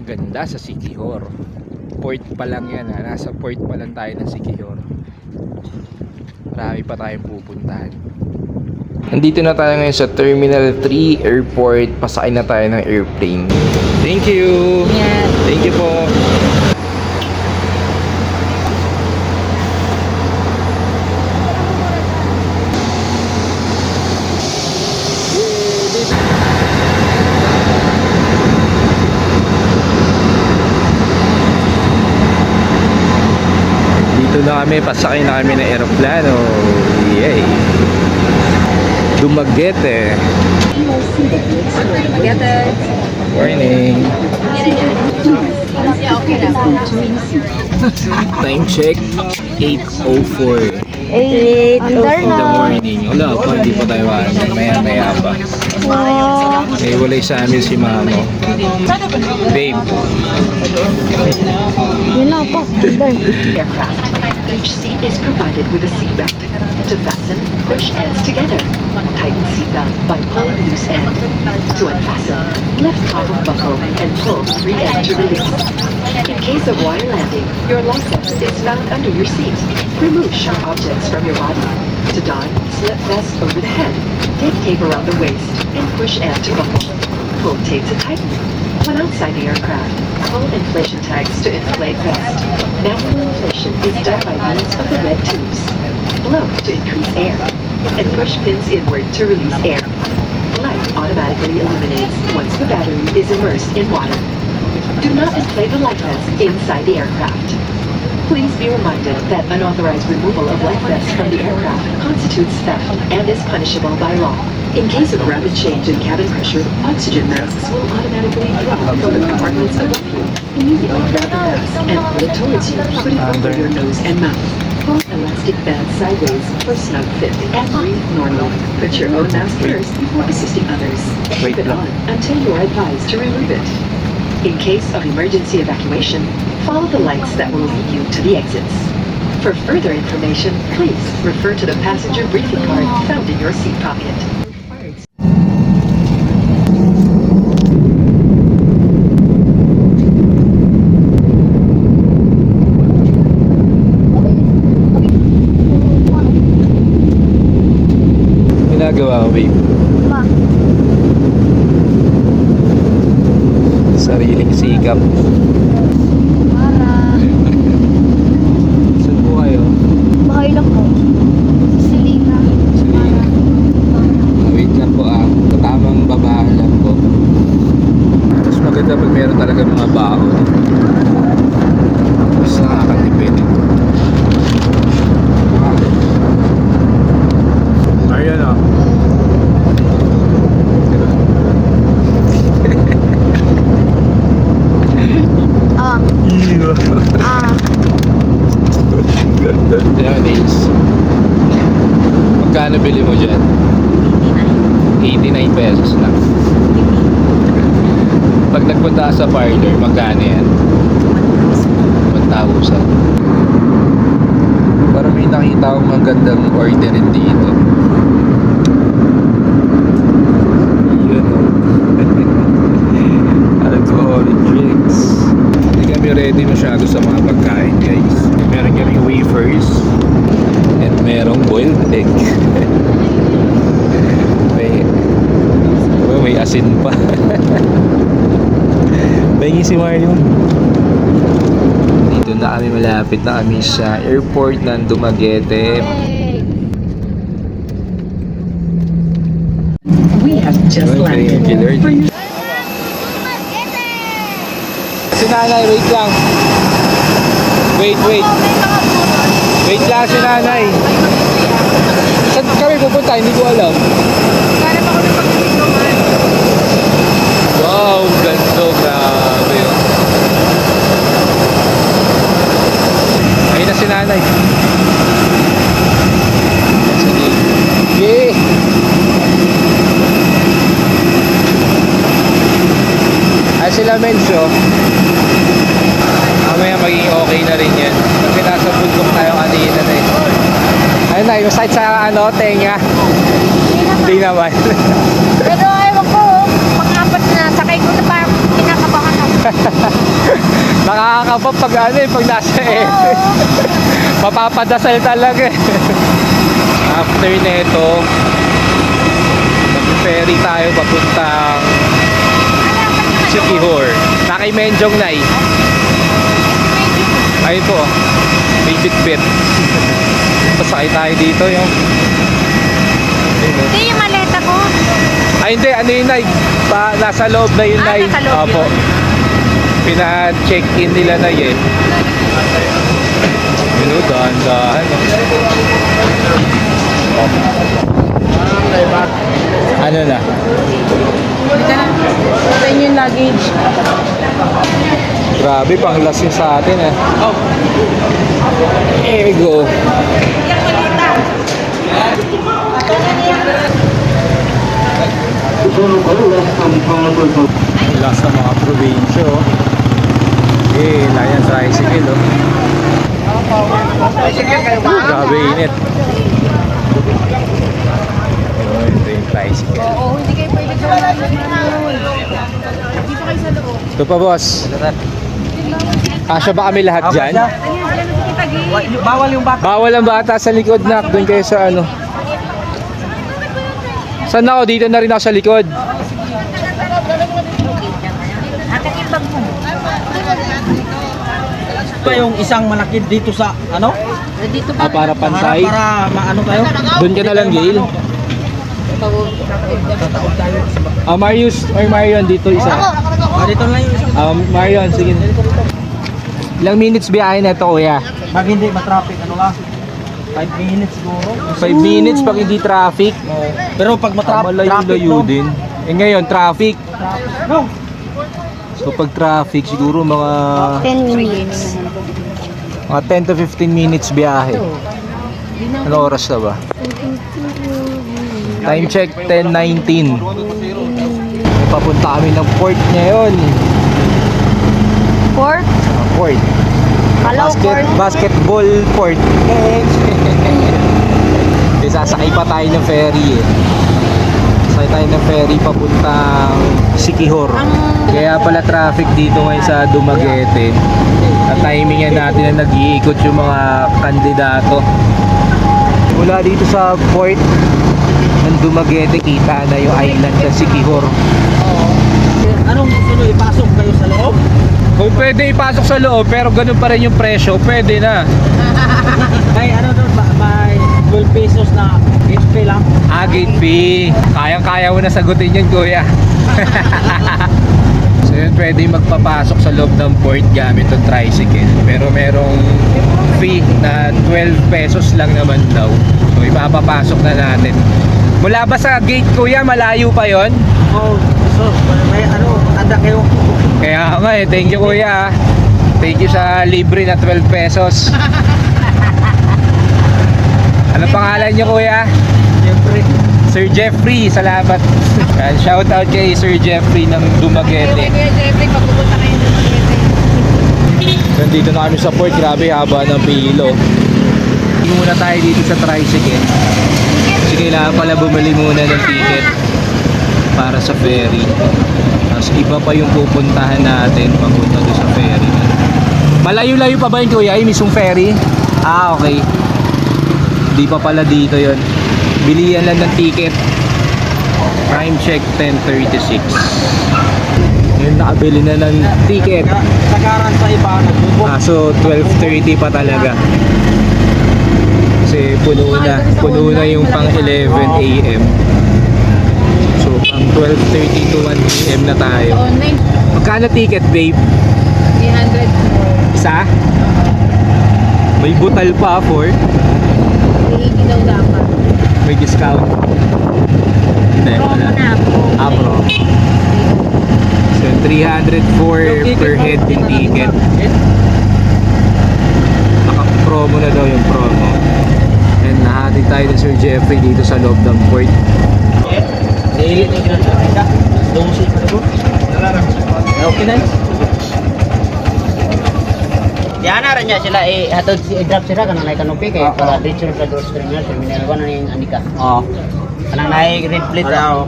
ganda sa Siquijor. Port pa lang yan ha. Nasa port pa lang tayo ng Siquijor. Marami pa tayong pupuntahan. Nandito na tayo ngayon sa Terminal 3 Airport. Pasakay na tayo ng airplane. Thank you! Yeah. Thank you po! Dito na kami, pasakay na kami ng aeroplano. Yay! Dumaguete. Together. Morning. Time check 8:04 in the morning. Wala pa, hindi pa tayo maya pa. May walay sa amin si Mamo. Babe. Yun na po. Aircraft. Each seat is provided with a seatbelt. To fasten, push ends together. Tighten seatbelt by pulling loose end. To unfasten, lift top of buckle and pull free end to release. In case of wire landing, your life vest is found under your seat. Remove sharp objects from your body. To don, slip vest over the head. Take tape around the waist and push end to buckle. Pull tape to tighten. When outside the aircraft, pull inflation tags to inflate vest. Manual inflation is done by means of the red tubes. Blow to increase air, and push pins inward to release air. Light automatically illuminates once the battery is immersed in water. Do not inflate the light vest inside the aircraft. Please be reminded that unauthorized removal of life vests from the aircraft constitutes theft and is punishable by law. In case of rapid change in cabin pressure, oxygen masks will automatically drop from the compartments of the fuel. Immediately grab the mask and pull it towards you, put it over your nose and mouth. Pull elastic band sideways for snug fit and breathe normally. Put your own mask first before assisting others. Keep it on until you are advised to remove it. In case of emergency evacuation, follow the lights that will lead you to the exits. For further information, please refer to the passenger briefing card found in your seat pocket. Ginagawa ko, babe. Sariling sikap. Saan po kayo? Bahay lang po. Selena. Selena. Wait lang po Tamang babahan lang po. Mas maganda pag meron talaga mga baon. Mas nakakatipid. Ayan o. Ayan, Ace. Magkano bili mo dyan? 89 pesos lang. Pag nagpunta ka sa parlor, magkano yan? 1,000. Parang may nakita akong magandang orderin dito. Yun o. Alcoholic drinks. Hindi kami ready masyado sa mga pagkain, guys. Meron kaming wafers and merong boiled egg. may asin pa. Bengi si Mario. Dito na kami, malapit na kami sa airport ng Dumaguete. We have just landed. Si nanay, wait lang. Wait. Wait lang si nanay. Saan kami pupunta? Hindi ko alam. Wow, ganda. Grabe. Ayun na si nanay. Sige. Ay sila Mencio. Mamaya magiging okay na rin yan. Kasi nasa bundok tayo kanina na eh. Ayun na, yung side sa tenga. Hindi naman. Pero ewan ko, pang-apat na sakay ko na parang kinakabahan ako. nakakaba pag pag nasa mapapadasal talaga eh. After nito, mag-ferry tayo papuntang Siquijor. Nakay Menjong Nay. Ayun po, may bit-bit. Pasakay tayo dito yung... Ayun, Hindi yung maleta ko. ay hindi, ano yun Nay? Nasa loob na yun Nay. Nasa loob Opo. yun. Pina-check-in nila Nay eh. Yun o, dahan-dahan. Ano na? Ito yung luggage. Grabe, pang last yun sa atin eh. Here we go. Wala sa mga probinsya oh. Eh, layan tricycle oh. Grabe init. Oh, ito yung tricycle. Oo, hindi kayo pwede sa dito kayo sa loob. Ito pa boss. Kasya ba kami lahat dyan? Bawal yung bata. Bawal ang bata sa likod na. Doon kayo sa ano. Saan ako? Dito na rin ako sa likod. Akin yung bag mo. Ito yung isang malaki dito sa ano? Dito Ah, para pantay. Para maano tayo? Doon ka na lang, Gail. Tataod tayo. Marius, or Marion, dito isa. Dito lang yung isa. Marion, sige. Ilang minutes biyahe na ito, kuya? Pag hindi matraffic, ano lang? 5 minutes siguro. 5 minutes pag hindi traffic. Pero pag matraffic, Malayo-layo din. Eh ngayon, traffic. No. So pag traffic, siguro mga 10 minutes. 10 to 15 minutes biyahe. Ano oras na ba? Time check, 10:19. Papunta kami ng port ngayon. Port? Port. Hello, port. Basketball port. Sasakay pa tayo ng ferry eh. Sasakay tayo ng ferry papuntang Siquijor. Kaya pala traffic dito ngayon sa Dumaguete. At timingan natin na nag-iikot yung mga kandidato. Mula dito sa port ng Dumaguete, kita na yung island ng Siquijor. Anong gusto nyo ipasok kayo sa loob? Kung pwede ipasok sa loob pero ganun pa rin yung presyo, pwede na. May ano doon ba? May 12 pesos na HP lang. Gate fee. Kayang-kaya mo na sagutin yun, kuya. So yun, pwede magpapasok sa loob ng port gamit ng tricycle. Pero merong fee na 12 pesos lang naman daw. So ipapapasok na natin. Mula ba sa gate, kuya? Malayo pa yon? Oh, so may ano, handa kayo. Kaya nga eh, thank you kuya. Thank you sa libre na 12 pesos. Ano pangalan niyo kuya? Siyempre. Sir Jeffrey, salamat. Yan, shout out kay Sir Jeffrey ng Dumaguete. Jeffrey, pagpupunta kayo ng Dumaguete. Nandito na kami sa port, grabe haba ng pilo. Hindi muna tayo dito sa tricycle. Kasi kailangan pala bumili muna ng ticket para sa ferry. Tapos iba pa yung pupuntahan natin papunta doon sa ferry. Malayo-layo pa ba yun kuya? Ay, mismong ferry? Ah, okay. Di pa pala dito yon. Bilihan lang ng ticket. Time check 10:36. Ngayon nakabili na ng ticket. Sakaran sa iba, nagbubok. So 12:30 pa talaga. Kasi puno na yung pang 11 AM. So pang 12:30 to 1 PM na tayo. Online, Magkano ticket, babe? 300. Isa? May butal pa for? 80 daw dapat. May discount. Hindi, wala. Pro. So 304 per head yung ticket. Naka-promo na daw yung promo. And nahati tayo ni Sir Jeffrey dito sa loob ng port. Daily na ginagawa ka. Dosi pa rin. Okay na. Yan na rin niya sila hatod i-drop sila kanang naik kanopi kay para dito sa doors terminal terminal 1 na yung andika. Oo. Kanang naik red plate. Hello.